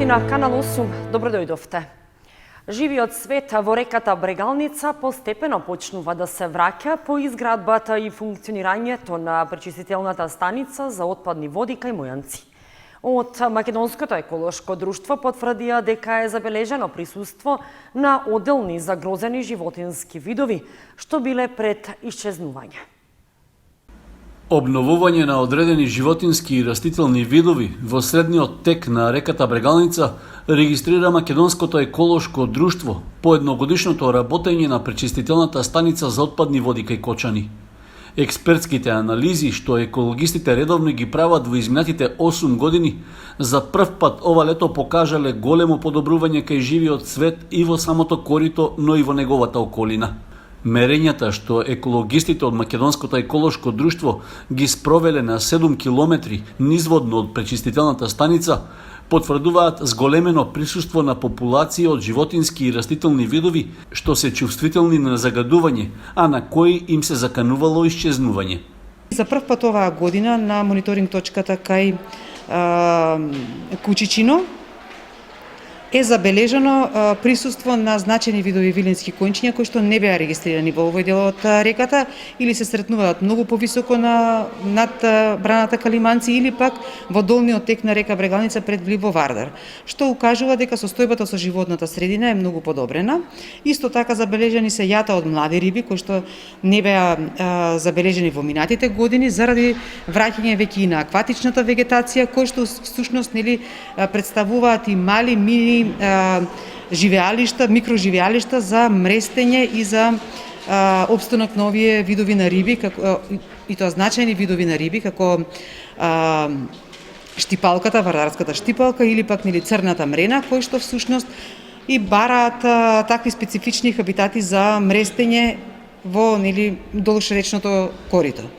на Канал 8, добро дојдовте. Живиот свет во реката Брегалница постепено почнува да се враќа по изградбата и функционирањето на пречистителната станица за отпадни води кај Мојанци. Од Македонското еколошко друштво потврдија дека е забележено присуство на оделни загрозени животински видови, што биле пред исчезнување. Обновување на одредени животински и растителни видови во средниот тек на реката Брегалница регистрира Македонското еколошко друштво по едногодишното работење на пречистителната станица за отпадни води кај Кочани. Експертските анализи што екологистите редовно ги прават во изминатите 8 години за прв пат ова лето покажале големо подобрување кај живиот свет и во самото корито, но и во неговата околина. Мерењата што екологистите од Македонското еколошко друштво ги спровеле на 7 километри низводно од пречистителната станица потврдуваат зголемено присуство на популација од животински и растителни видови што се чувствителни на загадување, а на кои им се заканувало исчезнување. За прв пат оваа година на мониторинг точката кај Кучичино е забележано присуство на значајни видови вилински кончиња кои што не беа регистрирани во овој дел од реката или се сретнуваат многу повисоко над браната Калиманци или пак во долниот тек на река Брегалница пред влив во Вардар, што укажува дека состојбата со животната средина е многу подобрена. Исто така забележани се јата од млади риби кои што не беа забележени во минатите години заради враќање веќе и на акватичната вегетација кои што всушност представуваат и мали мини живеалишта, микроживеалишта за мрестење и за опстанок на овие видови на риби, и тоа значајни видови на риби, како штипалката, вардарската штипалка или пак црната мрена, кои што всушност и бараат такви специфични хабитати за мрестење во долгошречното корито.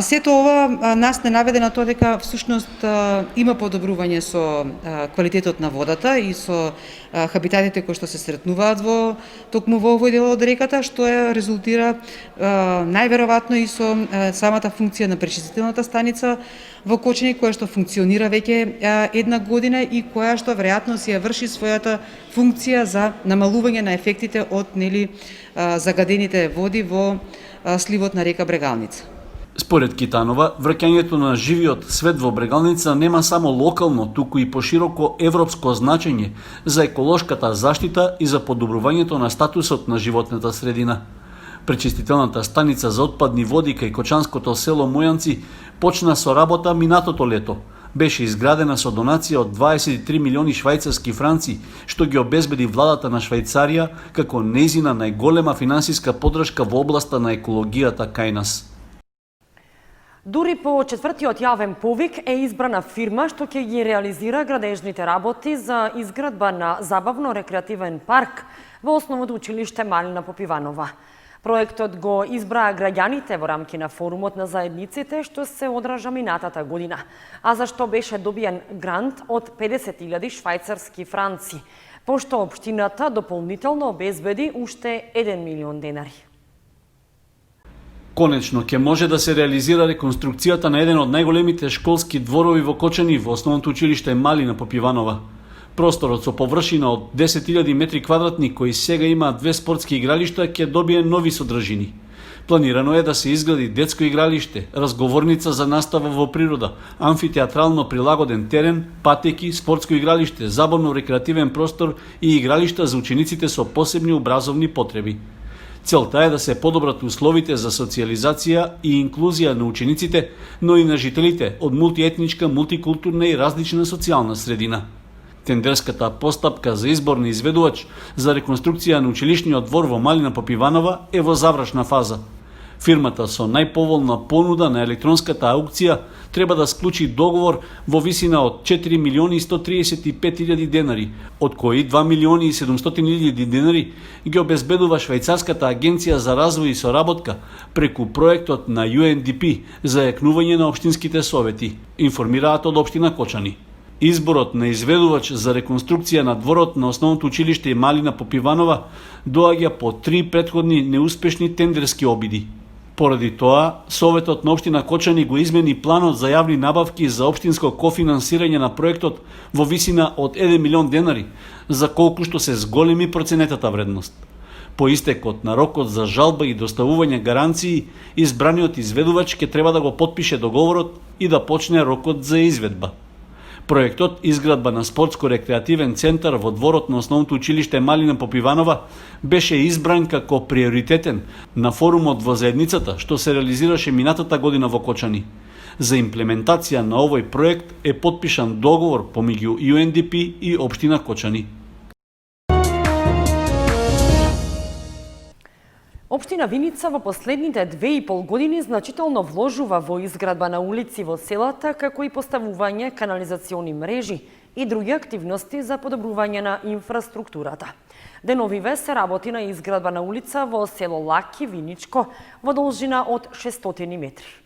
Сето ова нас не наведе на тоа дека всушност има подобрување со квалитетот на водата и со хабитатите кои што се сретнуваат токму во овој дел од реката, што резултира најверојатно и со самата функција на пречистителната станица во Кочани, која што функционира веќе една година и која што веројатно си ја врши својата функција за намалување на ефектите од загадените води во сливот на река Брегалница. Според Китанова, враќањето на живиот свет во Брегалница нема само локално, туку и пошироко европско значење за еколошката заштита и за подобрувањето на статусот на животната средина. Пречистителната станица за отпадни води кај кочанското село Мојанци почна со работа минатото лето. Беше изградена со донација од 23 милиони швајцарски франци, што ги обезбеди владата на Швајцарија како нејзина најголема финансиска поддршка во областа на екологијата кај нас. Дури по четвртиот јавен повик е избрана фирма што ќе ги реализира градежните работи за изградба на забавно-рекреативен парк во основното училиште Малина Попиванова. Проектот го избраа граѓаните во рамки на форумот на заедниците што се одржа минатата година, а за што беше добиен грант од 50.000 швајцарски франци, пошто општината дополнително обезбеди уште 1 милион денари. Конечно ќе може да се реализира реконструкцијата на еден од најголемите школски дворови во Кочани во основното училиште Малина Попиванова. Просторот со површина од 10.000 метри квадратни, кои сега има 2 спортски игралишта, ќе добие нови содржини. Планирано е да се изгради детско игралиште, разговорница за настава во природа, амфитеатрално прилагоден терен, патеки, спортско игралиште, забавно-рекреативен простор и игралишта за учениците со посебни образовни потреби. Целта е да се подобрат условите за социјализација и инклузија на учениците, но и на жителите од мултиетничка, мултикултурна и различна социјална средина. Тендерската постапка за избор на изведувач за реконструкција на училишниот двор во Малина Попиванова е во завршна фаза. Фирмата со најповолна понуда на електронската аукција треба да склучи договор во висина од 4 милиони 135.000 денари, од кои 2 милиони и 700.000 денари ги обезбедува Швајцарската агенција за развој и соработка преку проектот на UNDP за јакнување на општинските совети, информираат од општина Кочани. Изборот на изведувач за реконструкција на дворот на основното училиште Малина Попиванова доаѓа по 3 претходни неуспешни тендерски обиди. Поради тоа, Советот на општина Кочани го измени планот за јавни набавки за општинско кофинансирање на проектот во висина од 1 милион денари, за колку што се зголеми проценетата вредност. По истекот на рокот за жалба и доставување гаранции, избраниот изведувач ќе треба да го потпише договорот и да почне рокот за изведба. Проектот изградба на спортско-рекреативен центар во дворот на основното училиште Малина Попиванова беше избран како приоритетен на форумот во заедницата што се реализираше минатата година во Кочани. За имплементација на овој проект е потпишан договор помеѓу UNDP и општина Кочани. Општина Виница во последните 2,5 години значително вложува во изградба на улици во селата, како и поставување канализациони мрежи и други активности за подобрување на инфраструктурата. Деновиве се работи на изградба на улица во село Лаки, Виничко, во должина од 600 метри.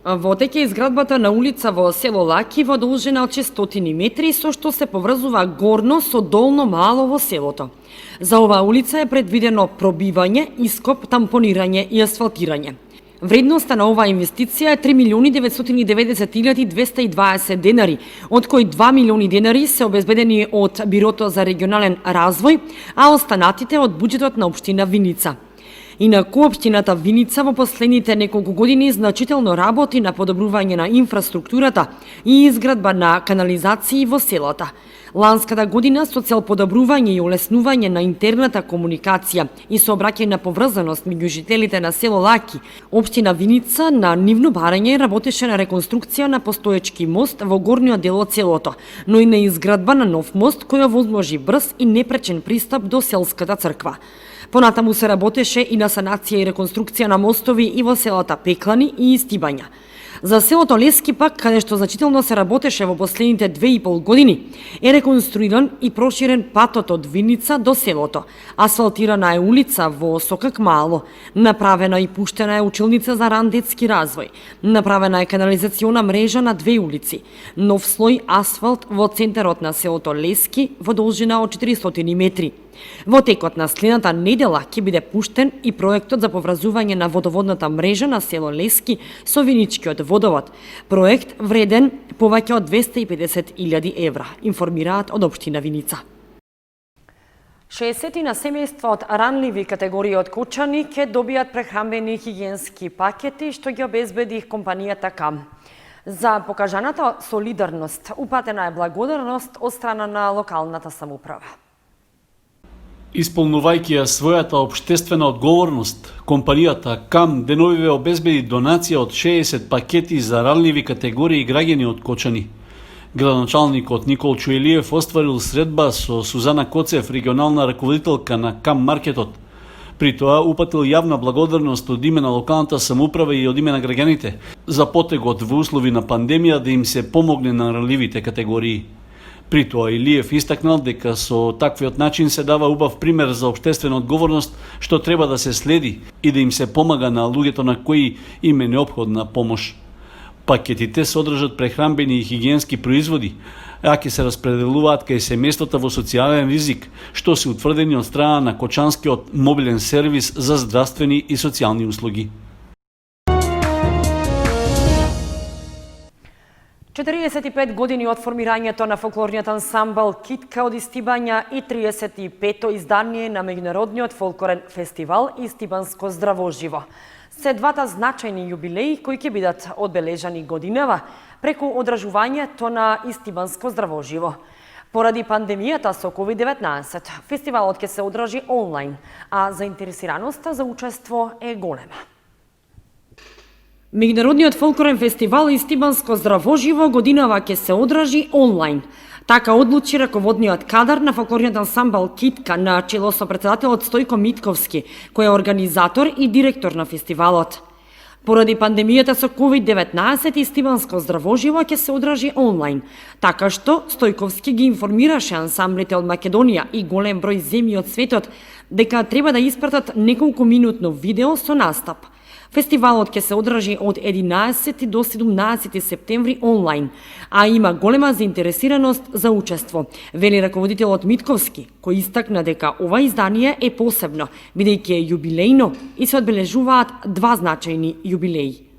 Во тек е изградбата на улица во село Лаки во должина од 600 метри, со што се поврзува горно со долно мало во селото. За оваа улица е предвидено пробивање, ископ, тампонирање и асфалтирање. Вредноста на оваа инвестиција е 3.990.220 денари, од кои 2 милиони денари се обезбедени од Бирото за регионален развој, а останатите од буџетот на општина Виница. Инаку, општината Виница во последните неколку години значително работи на подобрување на инфраструктурата и изградба на канализации во селата. Ланската година, со цел подобрување и олеснување на интерната комуникација и сообраќајна поврзаност меѓу жителите на село Лаки, општина Виница на нивно барање работеше на реконструкција на постоечки мост во горниот дел од селото, но и на изградба на нов мост кој овозможи брз и непречен пристап до селската црква. Понатаму се работеше и на санација и реконструкција на мостови и во селата Пеклани и Истибања. За селото Лески пак, каде што значително се работеше во последните 2,5 години, е реконструиран и проширен патот од Виница до селото. Асфалтирана е улица во Сокак Мало, направена и пуштена е училница за ран детски развој, направена е канализациона мрежа на 2 улици, нов слој асфалт во центарот на селото Лески во должина од 400 метри. Во текот на следната недела ќе биде пуштен и проектот за поврзување на водоводната мрежа на село Лески со Виничкиот водовод. Проект вреден повеќе од 250.000 евра, информираат од општина Виница. 60 на семејства од ранливи категории од Кочани ќе добијат прехранбени хигиенски пакети што ги обезбеди компанијата КАМ. За покажаната солидарност упатена е благодарност од страна на локалната самоуправа. Исполнувајќи ја својата општествена одговорност, компанијата КАМ деновиве обезбеди донација од 60 пакети за ранливи категории граѓани од Кочани. Градоначалникот Никол Чуелиев остварил средба со Сузана Коцев, регионална раководителка на КАМ маркетот. При тоа упатил јавна благодарност од име на локалната самоуправа и од име на граѓаните за потегот во услови на пандемија да им се помогне на ранливите категории. При тоа Илиев истакнал дека со таквиот начин се дава убав пример за општествена одговорност што треба да се следи и да им се помага на луѓето на кои им е неопходна помош. Пакетите содржат прехранбени и хигиенски производи, а ќе се распределуваат кај семејствата во социјален ризик, што се утврдени од страна на Кочанскиот мобилен сервис за здравствени и социјални услуги. 45 години од формирањето на фолклорниот ансамбл Китка од Истибања и 35-то издание на меѓународниот фолклорен фестивал Истибанско здравоживо. Се двата значајни јубилеи кои ќе бидат одбележани годинава преку одржувањето на Истибанско здравоживо. Поради пандемијата со COVID-19, фестивалот ќе се одржи онлайн, а заинтересираноста за учество е голема. Меѓународниот фолклорен фестивал Истибанско здравоживо годинава ќе се одржи онлайн. Така одлучи раководниот кадар на фолклорниот ансамбл Китка на чело со претседателот Стојко Митковски, кој е организатор и директор на фестивалот. Поради пандемијата со COVID-19, Истибанско здравоживо ќе се одржи онлайн, така што Стојковски ги информираше ансамблите од Македонија и голем број земји од светот дека треба да испратат неколку минутно видео со настап. Фестивалот ќе се одржи од 11 до 17 септември онлайн, а има голема заинтересираност за учество, вели раководителот Митковски, кој истакна дека ова издание е посебно, бидејќи е јубилејно и се одбележуваат два значајни јубилеи.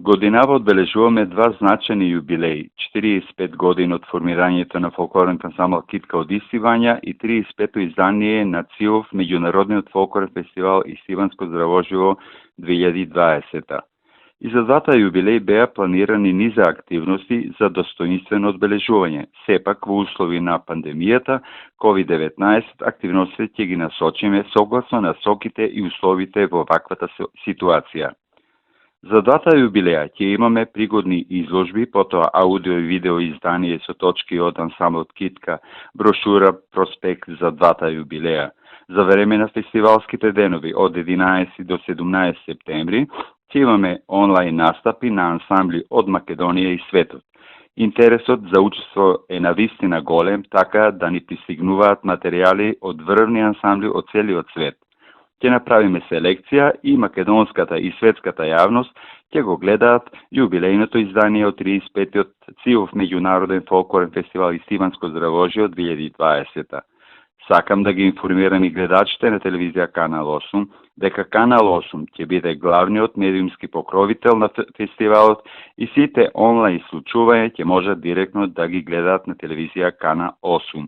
Годинава одбележуваме два значајни јубилеи, 45 години од формирањето на фолклорен ансамбл Китка од Истивања и 35-то издание на ЦИОВ Меѓународниот фолклорен фестивал Истиванско здравоживо 2020. И за двата јубилеи беа планирани низа активности за достоинствено одбележување. Сепак, во услови на пандемијата COVID-19, активностите ќе ги насочиме согласно насоките и условите во ваквата ситуација. За двата јубилеја ќе имаме пригодни изложби, потоа аудио и видео издание со точки од ансамблот Китка, брошура, проспект за двата јубилеја. За време на фестивалските денови од 11 до 17 септември ќе имаме онлайн настапи на ансамбли од Македонија и светот. Интересот за учество е навистина голем, така да ни пристигнуваат материјали од врвни ансамбли од целиот свет. Ќе направиме селекција и македонската и светската јавност ќе го гледаат јубилејното издание од 35-тиот ЦИОВ Меѓународен фолклорен фестивал Истиванско здравоживо 2020. Сакам да ги информирам и гледачите на телевизија Канал 8 дека Канал 8 ќе биде главниот медиумски покровител на фестивалот и сите онлайн случувања ќе можат директно да ги гледаат на телевизија Канал 8.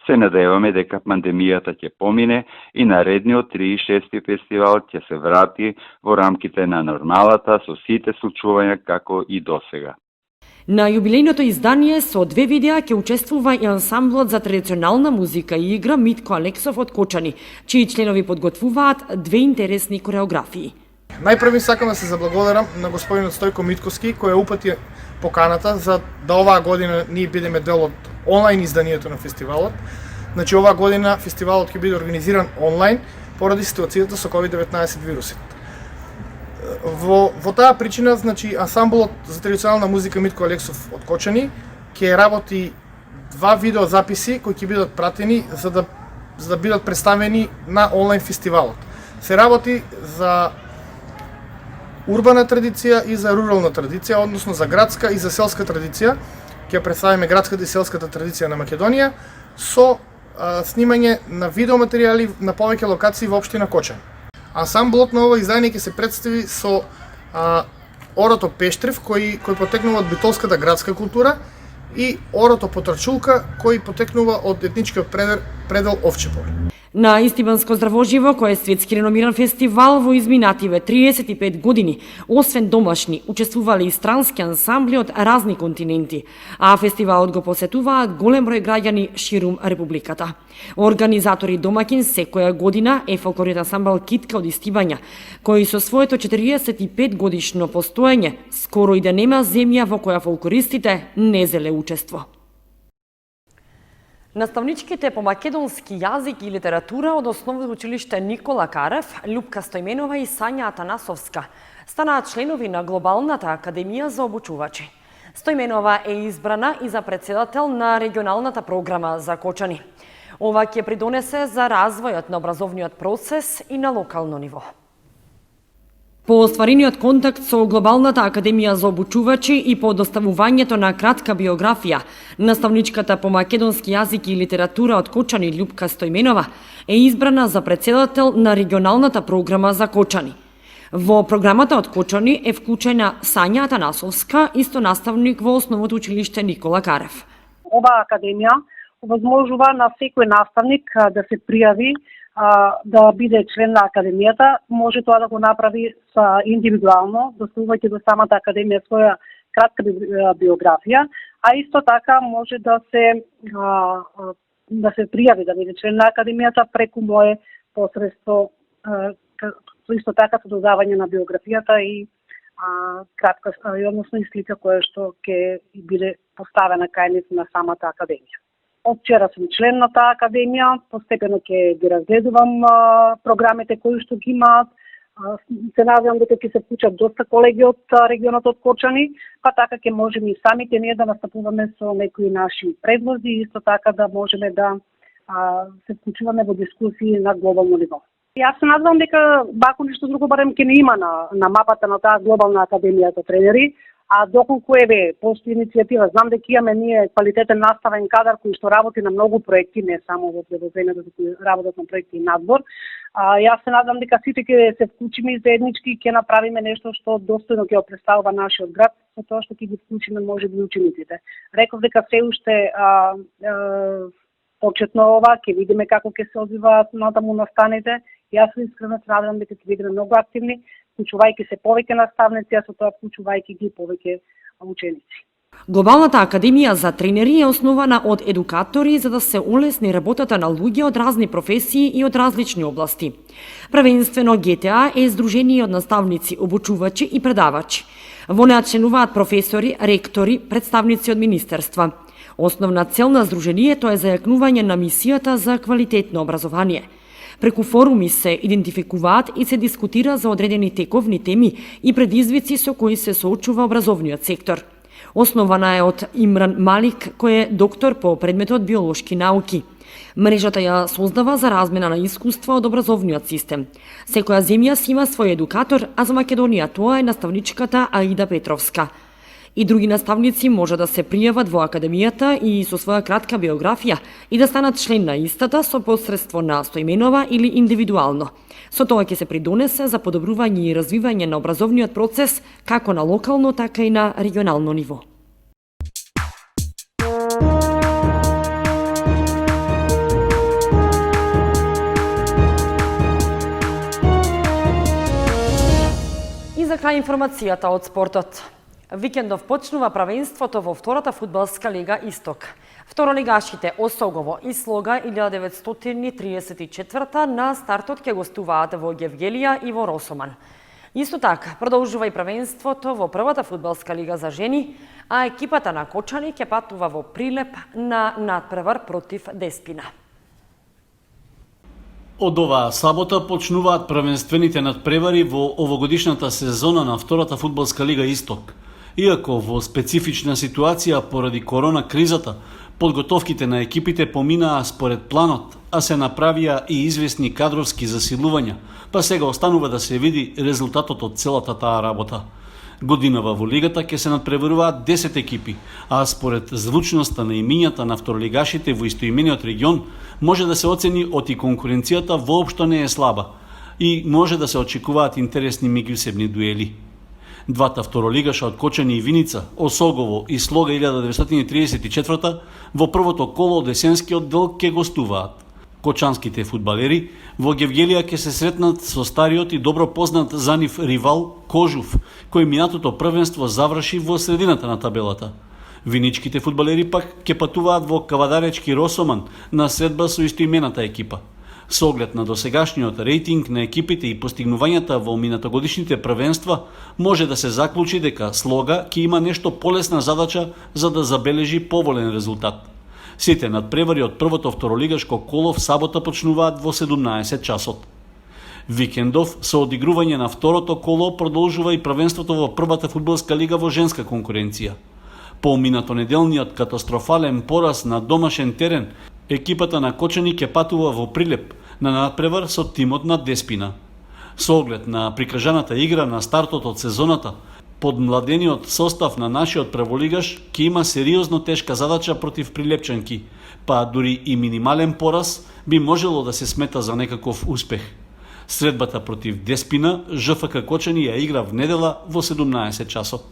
Се надеваме дека пандемијата ќе помине и наредниот 36-ти фестивал ќе се врати во рамките на нормалата со сите случувања како и досега. На јубилејното издание со две видеа ќе учествува и ансамблот за традиционална музика и игра Митко Алексов од Кочани, чии членови подготвуваат две интересни кореографии. Најпрви сакам да се заблагодарам на господинот Стојко Митковски кој ја упати поканата за да оваа година ние бидеме дел од онлайн изданието на фестивалот. Значи оваа година фестивалот ќе биде организиран онлайн поради ситуацијата со COVID-19 вирусот. Во таа причина, значи ансамблот за традиционална музика Митко Алексов од Кочани ќе работи два видеозаписи кои ќе бидат пратени за да бидат представени на онлайн фестивалот. Се работи за урбана традиција и за рурална традиција, односно за градска и за селска традиција. Ќе представиме градската и селската традиција на Македонија со снимање на видеоматеријали на повеќе локации во општина Кочани. Ансамблот на ова издание ќе се представи со Орото Пештрев кој потекнува од битолската градска култура и Орото Потрчулка кој потекнува од етничкиот предел Овче поле. На Истиванско здравоживо, кој е светски реномиран фестивал во изминативе 35 години, освен домашни, учествувале и странски ансамбли од разни континенти, а фестивалот го посетуваат голем број граѓани ширум републиката. Организатори домаќин секоја година е фолклорниот ансамбл Китка од Истивања, кој со своето 45 годишно постоење скоро и да нема земја во која фолклористите не зеле учество. Наставничките по македонски јазик и литература од Основно училиште Никола Карев, Љупка Стојменова и Сања Атанасовска станаат членови на Глобалната академија за обучувачи. Стојменова е избрана и за председател на регионалната програма за Кочани. Ова ќе придонесе за развојот на образовниот процес и на локално ниво. По остварениот контакт со Глобалната академија за обучувачи и по доставувањето на кратка биографија, наставничката по македонски јазик и литература од Кочани Љупка Стојменова е избрана за председател на регионалната програма за Кочани. Во програмата од Кочани е вклучена Сања Атанасовска, исто наставник во Основното училиште Никола Карев. Оваа академија овозможува на секој наставник да се пријави да биде член на академијата. Може тоа да го направи индивидуално, доставувајќи до самата академија своја кратка биографија, а исто така може да се пријави да биде член на академијата преку мое посредство, исто така со додавање на биографијата и кратка, односно и слика која што ќе биде поставена кај нив на самата академија. Од вчера сум член на таа академија, постепено ќе ги разгледувам програмите кои што ги имаат. Се надевам дека ќе се вклучат доста колеги од регионот од Кочани, па така ќе можеме и самите ние да настапуваме со некои наши предлози и исто така да можеме да се вклучуваме во дискусии на глобално ниво. Јас се надевам дека вако ништо друго барем ќе не има на мапата на таа глобална академија за тренери, а доколку постои иницијатива, знам дека имаме ние квалитетен наставен кадар кој што работи на многу проекти, не само во предоземјето, туку работат на проекти и надбор. Јас се надевам дека сите ќе се вклучиме и заеднички и ќе направиме нешто што достојно ќе опредставува нашиот град, со тоа што ќе ги вклучиме можеби учениците. Реков дека се уште почетно ова, ќе видиме како ќе се одвиваат натаму настаните. Јас искрено се надевам дека ќе бидеме многу активни, вклучувајќи се повеќе наставници, а со тоа вклучувајќи ги повеќе ученици. Глобалната академија за тренери е основана од едукатори за да се улесни работата на луѓе од разни професии и од различни области. Првенствено ГТА е здружение од наставници, обучувачи и предавачи. Во неа членуваат професори, ректори, представници од министерства. Основна цел на здружението е зајакнување на мисијата за квалитетно образование. Преку форуми се идентификуваат и се дискутира за одредени тековни теми и предизвици со кои се соочува образовниот сектор. Основана е од Имран Малик, кој е доктор по предметот биолошки науки. Мрежата ја создава за размена на искуства од образовниот систем. Секоја земја си има свој едукатор, а за Македонија тоа е наставничката Аида Петровска. И други наставници може да се пријават во академијата и со своја кратка биографија и да станат член на истата со посредство на стоименова или индивидуално. Со тоа ќе се придонесе за подобрување и развивање на образовниот процес како на локално, така и на регионално ниво. И за крај информацијата од спортот. Викендов почнува правенството во втората фудбалска лига Исток. Второлигашите Осогово и Слога 1934 на стартот ќе гостуваат во Гевгелија и во Росоман. Исто така, продолжува и правенството во првата фудбалска лига за жени, а екипата на Кочани ќе патува во Прилеп на надпревар против Деспина. Од оваа сабота почнуваат првенствените надпревари во овогодишната сезона на втората фудбалска лига Исток. Иако во специфична ситуација поради корона кризата, подготовките на екипите поминаа според планот, а се направија и известни кадровски засилувања, па сега останува да се види резултатот од целата таа работа. Годинава во лигата ќе се надпреваруваат 10 екипи, а според звучноста на имињата на второлигашите во истоимениот регион, може да се оцени од и конкуренцијата воопшто не е слаба и може да се очекуваат интересни меѓусебни дуели. Двата второлигаша од Кочани и Виница, Осогово и Слога 1934 во првото коло од есенскиот дел ќе гостуваат. Кочанските фудбалери во Гевгелија ќе се сретнат со стариот и добро познат за нив ривал Кожув, кој минатото првенство заврши во средината на табелата. Виничките фудбалери пак ќе патуваат во Кавадаречки Росоман на средба со истоимената екипа. Со оглед на досегашниот рейтинг на екипите и постигнувањата во минатогодишните првенства, може да се заклучи дека Слога ќе има нешто полесна задача за да забележи поволен резултат. Сите надпревари од првото второлигашко коло в сабота почнуваат во 17 часот. Викендов со одигрување на второто коло продолжува и првенството во првата фудбалска лига во женска конкуренција. По минатонеделниот катастрофален пораз на домашен терен, екипата на Кочани ќе патува во Прилеп на надпревар со тимот на Деспина. Со оглед на прикажаната игра на стартот од сезоната, подмладениот состав на нашиот прволигаш ќе има сериозно тешка задача против прилепчанки, па дури и минимален пораз би можело да се смета за некаков успех. Средбата против Деспина, ЖФК Кочани ја игра в недела во 17 часот.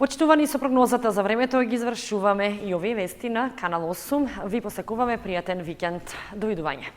Почитувани со прогнозата за времето ги завршуваме и овие вести на Канал 8. Ви посекуваме пријатен викенд. Довидување.